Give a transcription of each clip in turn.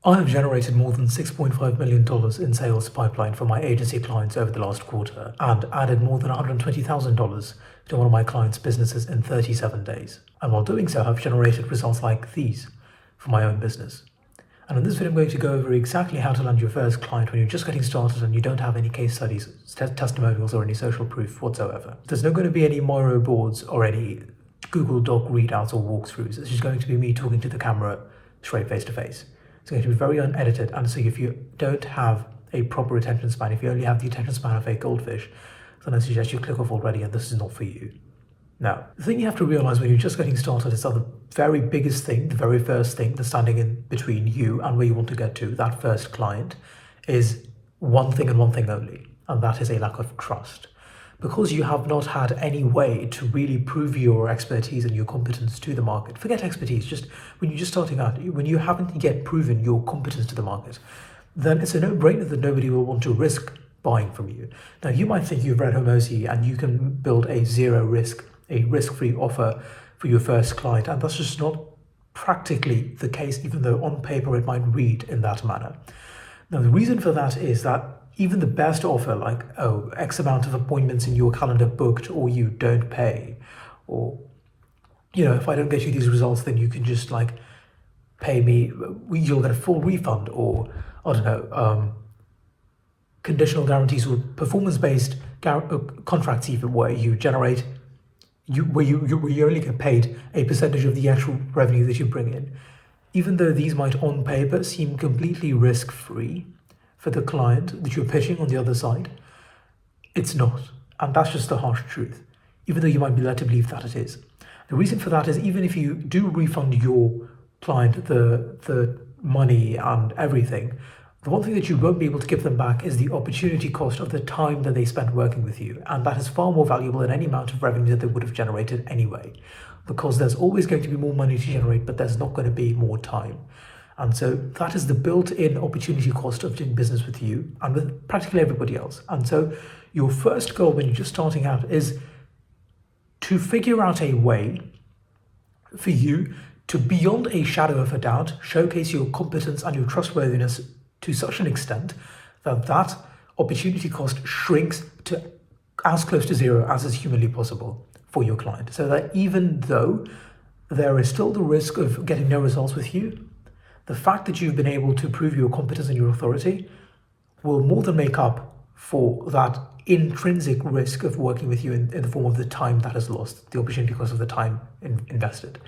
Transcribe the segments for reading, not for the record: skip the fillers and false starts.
I have generated more than $6.5 million in sales pipeline for my agency clients over the last quarter and added more than $120,000 to one of my clients' businesses in 37 days. And while doing so, I've generated results like these for my own business. And in this video, I'm going to go over exactly how to land your first client when you're just getting started and you don't have any case studies, testimonials, or any social proof whatsoever. There's not going to be any Miro boards or any Google Doc readouts or walkthroughs. It's just going to be me talking to the camera straight face to face. It's going to be very unedited, and so if you don't have a proper attention span, if you only have the attention span of a goldfish, then I suggest you click off already and this is not for you. Now, the thing you have to realize when you're just getting started is that the very biggest thing, the very first thing that's standing in between you and where you want to get to, that first client, is one thing and one thing only, and that is a lack of trust. Because you have not had any way to really prove your expertise and your competence to the market. Forget expertise, just when you're just starting out, when you haven't yet proven your competence to the market, then it's a no-brainer that nobody will want to risk buying from you. Now, you might think you've read Hormozi and you can build a zero risk, a risk-free offer for your first client, and that's just not practically the case, even though on paper it might read in that manner. Now, the reason for that is that even the best offer, like, X amount of appointments in your calendar booked, or you don't pay, or, if I don't get you these results, then you can just pay me, you'll get a full refund, or, I don't know, conditional guarantees or performance-based contracts even, where you generate, where you only get paid a percentage of the actual revenue that you bring in. Even though these might on paper seem completely risk-free for the client that you're pitching on the other side, it's not. And that's just the harsh truth, even though you might be led to believe that it is. The reason for that is even if you do refund your client the money and everything, the one thing that you won't be able to give them back is the opportunity cost of the time that they spent working with you. And that is far more valuable than any amount of revenue that they would have generated anyway, because there's always going to be more money to generate, but there's not going to be more time. And so that is the built-in opportunity cost of doing business with you and with practically everybody else. And so your first goal when you're just starting out is to figure out a way for you to, beyond a shadow of a doubt, showcase your competence and your trustworthiness to such an extent that that opportunity cost shrinks to as close to zero as is humanly possible for your client. So that even though there is still the risk of getting no results with you, the fact that you've been able to prove your competence and your authority will more than make up for that intrinsic risk of working with you in the form of the time that is lost, the opportunity cost of the time invested.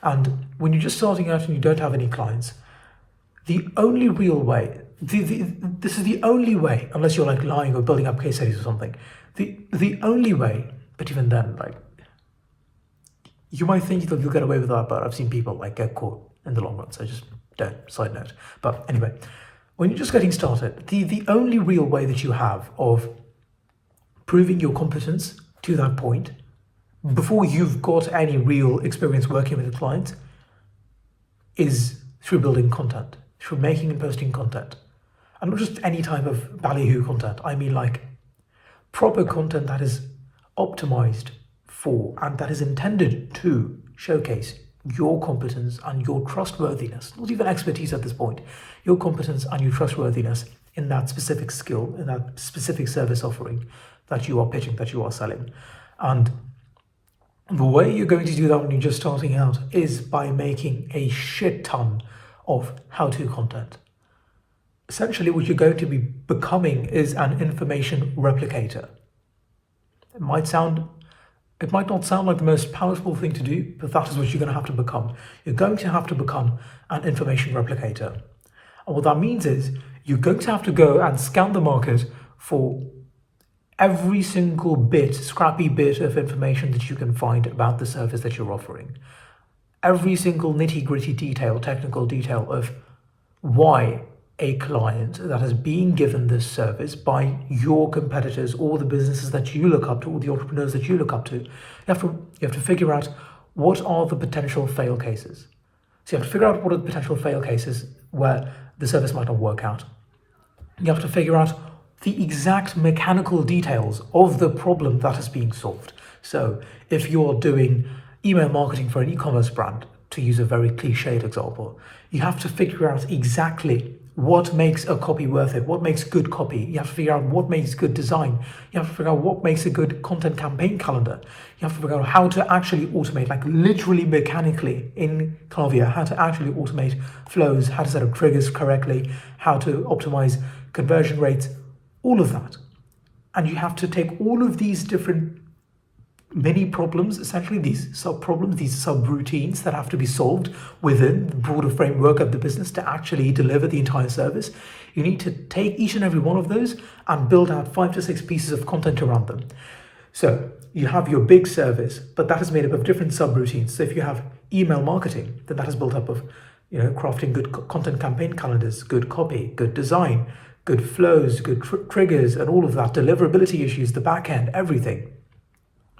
And when you're just starting out and you don't have any clients, the only real way, this is the only way, unless you're lying or building up case studies or something, the only way, but even then, you might think that you'll get away with that, but I've seen people get caught in the long run, so just don't, side note. But anyway, when you're just getting started, the only real way that you have of proving your competence to that point, before you've got any real experience working with a client, is through building content, through making and posting content. And not just any type of ballyhoo content, I mean proper content that is optimized for and that is intended to showcase your competence and your trustworthiness, not even expertise at this point, your competence and your trustworthiness in that specific skill, in that specific service offering that you are pitching, that you are selling. And the way you're going to do that when you're just starting out is by making a shit ton of how-to content. Essentially, what you're going to be becoming is an information replicator. It might not sound like the most palatable thing to do, but that is what you're going to have to become. You're going to have to become an information replicator. And what that means is you're going to have to go and scan the market for every single scrappy bit of information that you can find about the service that you're offering. Every single nitty-gritty detail, technical detail of why a client that is being given this service by your competitors or the businesses that you look up to or the entrepreneurs that you look up to, you have to figure out what are the potential fail cases. So you have to figure out what are the potential fail cases where the service might not work out. You have to figure out the exact mechanical details of the problem that is being solved. So if you're doing email marketing for an e-commerce brand, to use a very cliched example. You have to figure out exactly what makes a copy worth it, what makes good copy. You have to figure out what makes good design. You have to figure out what makes a good content campaign calendar. You have to figure out how to actually automate, like literally mechanically in Klaviyo, how to actually automate flows, how to set up triggers correctly, how to optimize conversion rates, all of that. And you have to take all of these different many problems, essentially these sub-problems, these sub-routines that have to be solved within the broader framework of the business to actually deliver the entire service. You need to take each and every one of those and build out 5 to 6 pieces of content around them. So you have your big service, but that is made up of different sub-routines. So if you have email marketing, then that is built up of, crafting good content campaign calendars, good copy, good design, good flows, good triggers, and all of that, deliverability issues, the back end, everything.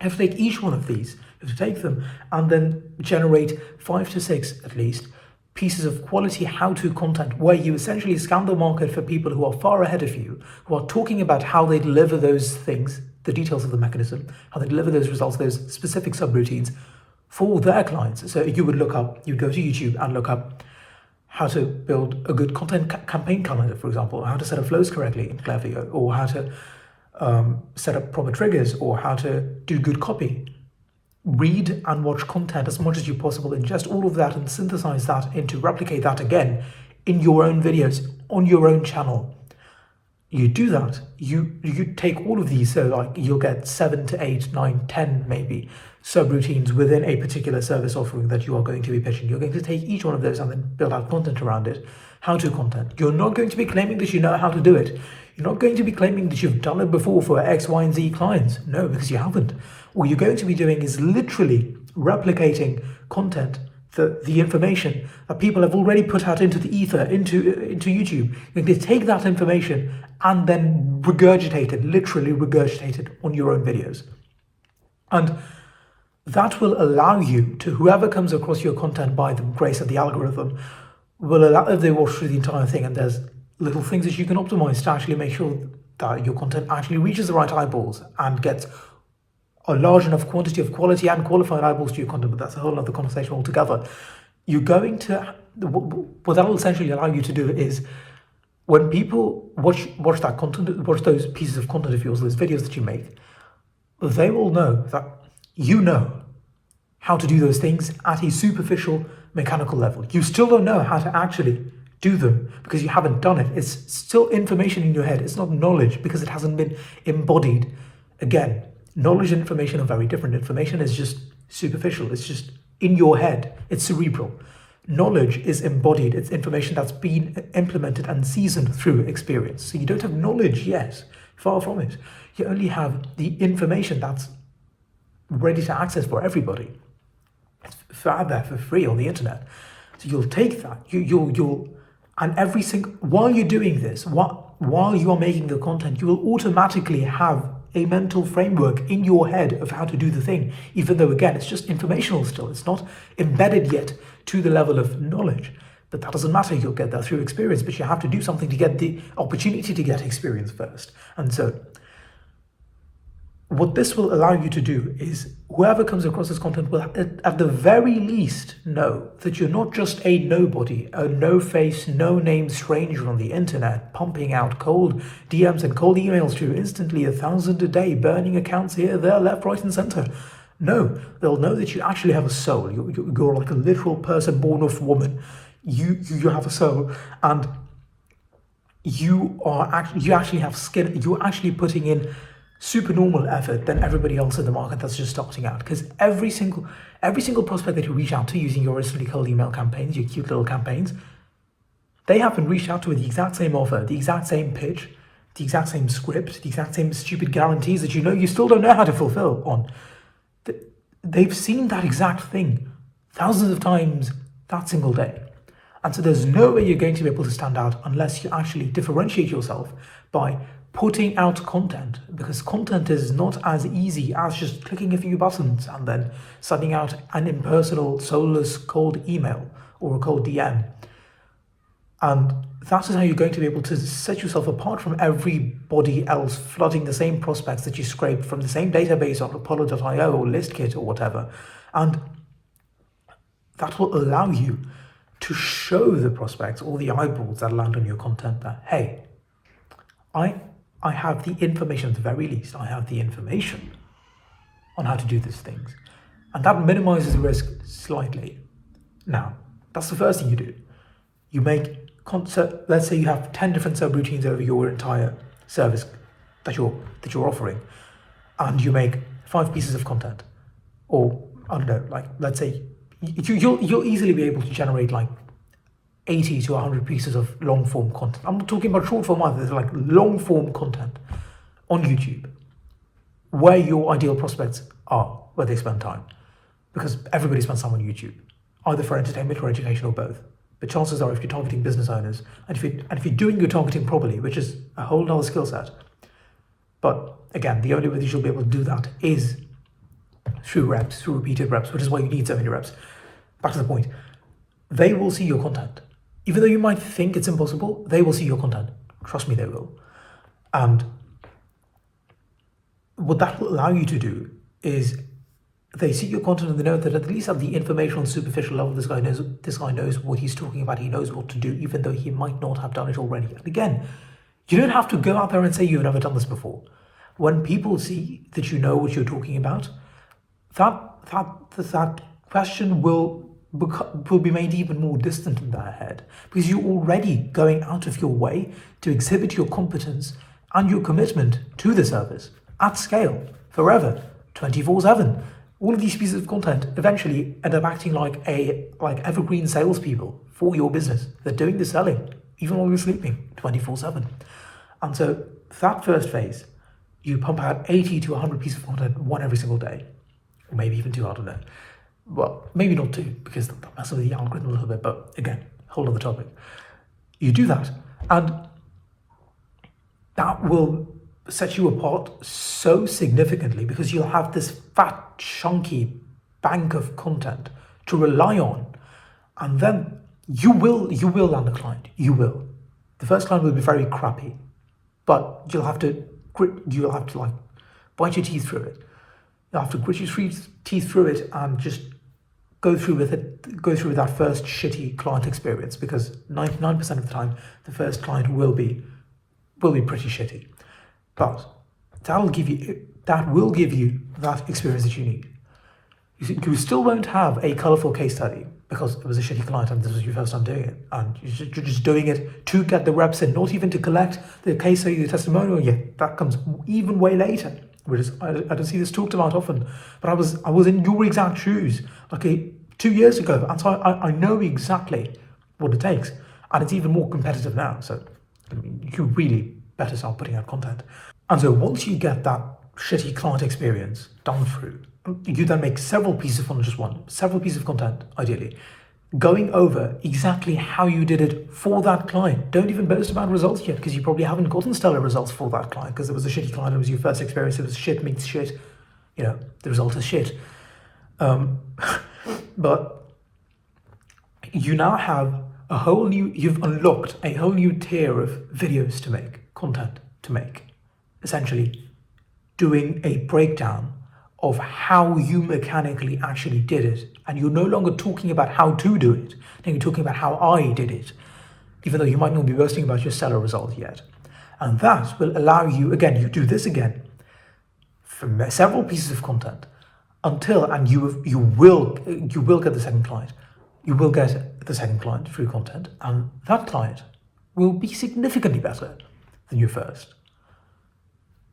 You have to take each one of these, you have to take them and then generate 5 to 6 at least pieces of quality how-to content where you essentially scan the market for people who are far ahead of you, who are talking about how they deliver those things, the details of the mechanism, how they deliver those results, those specific subroutines for their clients. So you'd go to YouTube and look up how to build a good content campaign calendar, for example, how to set up flows correctly in Klaviyo, or how to set up proper triggers, or how to do good copy. Read and watch content as much as you possible, ingest all of that and synthesize that into, replicate that again in your own videos, on your own channel. You do that, you take all of these, so like you'll get 7 to 8, 9, 10 maybe subroutines within a particular service offering that you are going to be pitching. You're going to take each one of those and then build out content around it, how-to content. You're not going to be claiming that you know how to do it. You're not going to be claiming that you've done it before for X, Y, and Z clients. No, because you haven't. What you're going to be doing is literally replicating content, the information that people have already put out into the ether, into YouTube. You're going to take that information and then regurgitate it, literally regurgitate it on your own videos. And that will allow you to, whoever comes across your content by the grace of the algorithm, will allow, if they watch through the entire thing, and there's little things that you can optimize to actually make sure that your content actually reaches the right eyeballs and gets a large enough quantity of quality and qualified eyeballs to your content, but that's a whole other conversation altogether. You're going to, what that'll essentially allow you to do is, when people watch that content, watch those pieces of content of yours, those videos that you make, they will know that you know how to do those things at a superficial mechanical level. You still don't know how to actually do them because you haven't done it. It's still information in your head. It's not knowledge because it hasn't been embodied. Again, knowledge and information are very different. Information is just superficial. It's just in your head. It's cerebral. Knowledge is embodied. It's information that's been implemented and seasoned through experience. So you don't have knowledge yet. Far from it. You only have the information that's ready to access for everybody. It's out there for free on the internet. So you'll take that. And every single, while you're doing this, while you are making the content, you will automatically have a mental framework in your head of how to do the thing, even though, again, it's just informational still. It's not embedded yet to the level of knowledge. But that doesn't matter. You'll get that through experience, but you have to do something to get the opportunity to get experience first. And so what this will allow you to do is, whoever comes across this content will at the very least know that you're not just a nobody, a no-face, no-name stranger on the internet, pumping out cold DMs and cold emails to you instantly, 1,000 a day, burning accounts here, there, left, right, and center. No, they'll know that you actually have a soul. You're like a literal person born of woman. You have a soul, and you actually have skin. You're actually putting in supernormal effort than everybody else in the market that's just starting out. Because every single prospect that you reach out to using your instantly cold email campaigns, your cute little campaigns, they have been reached out to with the exact same offer, the exact same pitch, the exact same script, the exact same stupid guarantees that you still don't know how to fulfill on. They've seen that exact thing thousands of times that single day. And so there's no way you're going to be able to stand out unless you actually differentiate yourself by putting out content, because content is not as easy as just clicking a few buttons and then sending out an impersonal, soulless, cold email or a cold DM. And that is how you're going to be able to set yourself apart from everybody else flooding the same prospects that you scraped from the same database on Apollo.io or ListKit or whatever. And that will allow you to show the prospects or the eyeballs that land on your content that, hey, I have the information, at the very least, I have the information on how to do these things. And that minimizes the risk slightly. Now, that's the first thing you do. You make, let's say you have 10 different subroutines over your entire service that you're offering, and you make 5 pieces of content. Or, I don't know, like, let's say, you'll easily be able to generate like 80 to 100 pieces of long form content. I'm not talking about short form either, there's like long form content on YouTube where your ideal prospects are, where they spend time. Because everybody spends time on YouTube, either for entertainment or education or both. But chances are, if you're targeting business owners, and if you're doing your targeting properly, which is a whole other skill set, but again, the only way that you'll be able to do that is through reps, through repeated reps, which is why you need so many reps. Back to the point, they will see your content. Even though you might think it's impossible, they will see your content. Trust me, they will. And what that will allow you to do is they see your content and they know that at least at the information on superficial level, this guy knows what he's talking about, he knows what to do, even though he might not have done it already. And again, you don't have to go out there and say you've never done this before. When people see that you know what you're talking about, that question will be made even more distant in their head, because you're already going out of your way to exhibit your competence and your commitment to the service at scale, forever, 24/7. All of these pieces of content eventually end up acting like evergreen salespeople for your business. They're doing the selling, even while you're sleeping, 24/7. And so that first phase, you pump out 80 to 100 pieces of content, one every single day, or maybe even 2, I don't know. Well, maybe not 2, because that messes with the algorithm a little bit, but again, whole other topic. You do that, and that will set you apart so significantly, because you'll have this fat, chunky bank of content to rely on, and then you will land a client. You will. The first client will be very crappy, but you'll have to like bite your teeth through it. You'll have to grit your teeth through it and just go through with that first shitty client experience, because 99% of the time the first client will be pretty shitty. But that will give you that experience that you need. You still won't have a colourful case study because it was a shitty client and this was your first time doing it, and you're just doing it to get the reps in, not even to collect the case study, the testimonial yet. That comes even way later. I don't see this talked about often, but I was in your exact shoes like 2 years ago, and so I know exactly what it takes, and it's even more competitive now. So I mean, you really better start putting out content. And so once you get that shitty client experience done through, you then make several pieces of content, just one, several pieces of content, ideally, going over exactly how you did it for that client. Don't even boast about results yet, because you probably haven't gotten stellar results for that client, because it was a shitty client, it was your first experience, it was shit meets shit, the result is shit. But you now have you've unlocked a whole new tier of videos to make, content to make, essentially doing a breakdown of how you mechanically actually did it. And you're no longer talking about how to do it, then you're talking about how I did it, even though you might not be boasting about your stellar result yet. And that will allow you, again, you do this again for several pieces of content and you will get the second client. You will get the second client through content, and that client will be significantly better than your first.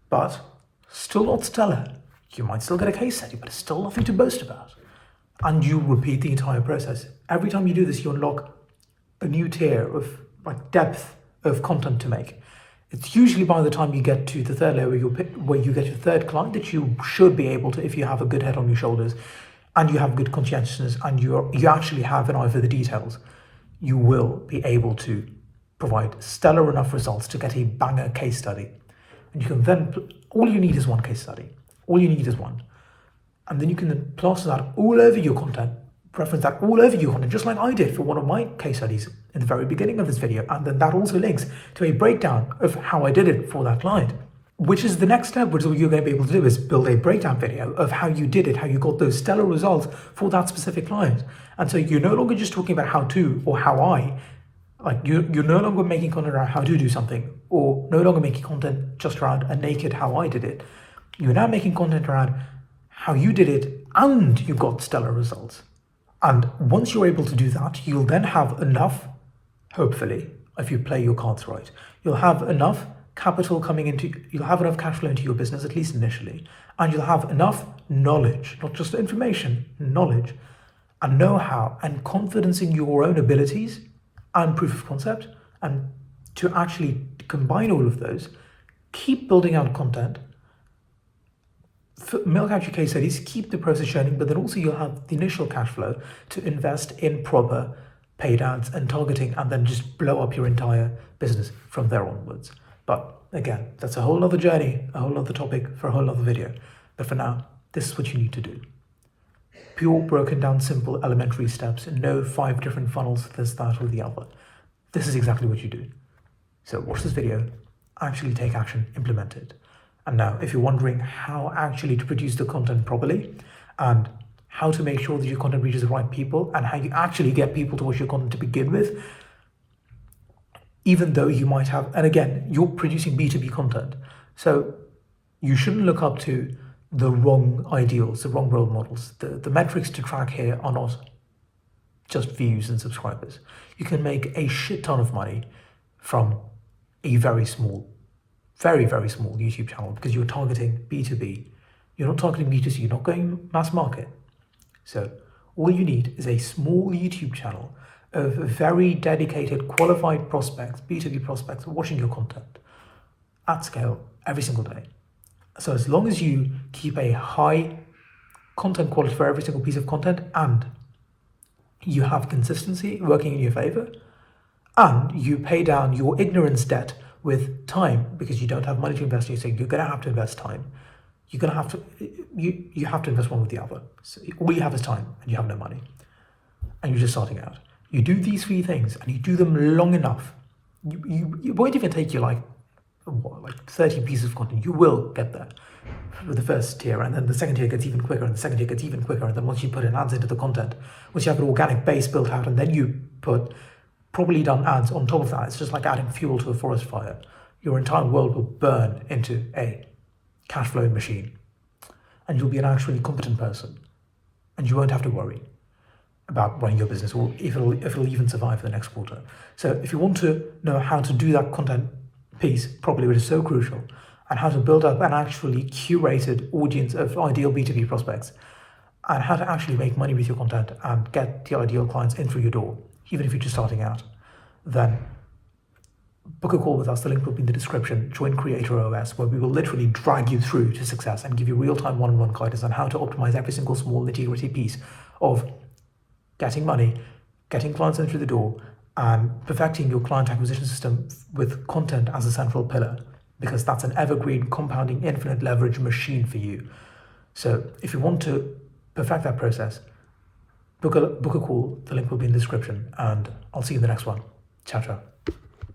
But still not stellar. You might still get a case study, but it's still nothing to boast about. And you repeat the entire process. Every time you do this, you unlock a new tier of depth of content to make. It's usually by the time you get to the third layer where you get your third client that you should be able to, if you have a good head on your shoulders and you have good conscientiousness and you actually have an eye for the details, you will be able to provide stellar enough results to get a banger case study. And you can then, all you need is one case study. All you need is one. And then you can then plaster that all over your content, reference that all over your content, just like I did for one of my case studies in the very beginning of this video. And then that also links to a breakdown of how I did it for that client. which is the next step, which is what you're going to be able to do, is build a breakdown video of how you did it, how you got those stellar results for that specific client. And so you're no longer just talking about how to or how I, like you're no longer making content around how to do something, or no longer making content just around a naked how I did it. You're now making content around how you did it and you got stellar results. And once you're able to do that, you'll then have enough, hopefully, if you play your cards right, you'll have enough capital coming into, you'll have enough cash flow into your business, at least initially, and you'll have enough knowledge, not just information, knowledge and know-how and confidence in your own abilities and proof of concept, and to actually combine all of those, keep building out content, milk out your case studies, keep the process churning, but then also you'll have the initial cash flow to invest in proper paid ads and targeting, and then just blow up your entire business from there onwards. But again, that's a whole other journey, a whole other topic for a whole other video. But for now, this is what you need to do. Pure, broken down, simple, elementary steps, and no 5 different funnels, this, that, or the other. This is exactly what you do. So watch this video, actually take action, implement it. And now, if you're wondering how actually to produce the content properly, and how to make sure that your content reaches the right people, and how you actually get people to watch your content to begin with, even though you might have, and again, you're producing B2B content, so you shouldn't look up to the wrong ideals, the wrong role models. The metrics to track here are not just views and subscribers. You can make a shit ton of money from a very small, very, very small YouTube channel, because you're targeting B2B. You're not targeting B2C, you're not going mass market. So all you need is a small YouTube channel of very dedicated, qualified prospects, B2B prospects, watching your content at scale every single day. So as long as you keep a high content quality for every single piece of content, and you have consistency working in your favor, and you pay down your ignorance debt with time, because you don't have money to invest in, so you're going to have to invest time. You're going to have to, you have to invest one with the other. So all you have is time and you have no money, and you're just starting out. You do these 3 things and you do them long enough. You won't even take you like 30 pieces of content. You will get there with the first tier, and then the second tier gets even quicker, and the second tier gets even quicker. And then once you put in ads into the content, once you have an organic base built out, and then you put properly done ads on top of that, it's just like adding fuel to a forest fire. Your entire world will burn into a cash flowing machine, and you'll be an actually competent person, and you won't have to worry about running your business, or if it'll even survive for the next quarter. So if you want to know how to do that content piece properly, which is so crucial, and how to build up an actually curated audience of ideal B2B prospects, and how to actually make money with your content and get the ideal clients in through your door, even if you're just starting out, then book a call with us. The link will be in the description. Join Creator OS, where we will literally drag you through to success and give you real-time one-on-one guidance on how to optimize every single small nitty-gritty piece of getting money, getting clients in through the door, and perfecting your client acquisition system with content as a central pillar, because that's an evergreen, compounding, infinite leverage machine for you. So if you want to perfect that process, book a call. The link will be in the description, and I'll see you in the next one. Ciao, ciao.